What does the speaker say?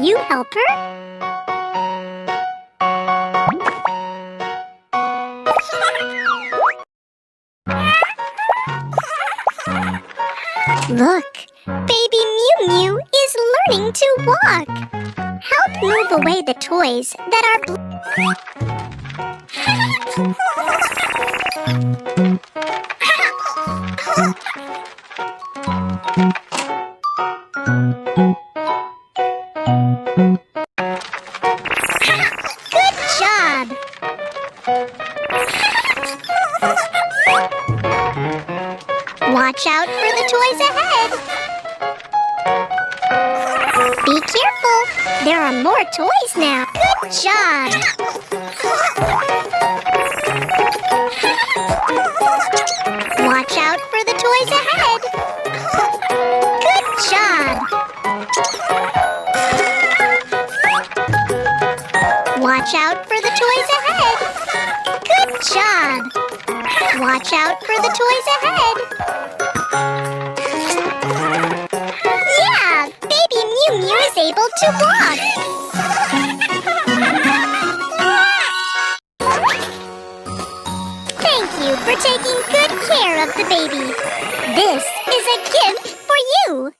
you help her? Look, baby Mew Mew is learning to walk. Help move away the toys that are Good job! Watch out for the toys ahead. Be careful. There are more toys now. Good job. Watch out for the toys ahead. Good job. Watch out for the toys ahead. Good job. Watch out for the toys ahead. Yeah, baby Mew Mew is able to walk. Thank you for taking good care of the baby. This is a gift for you.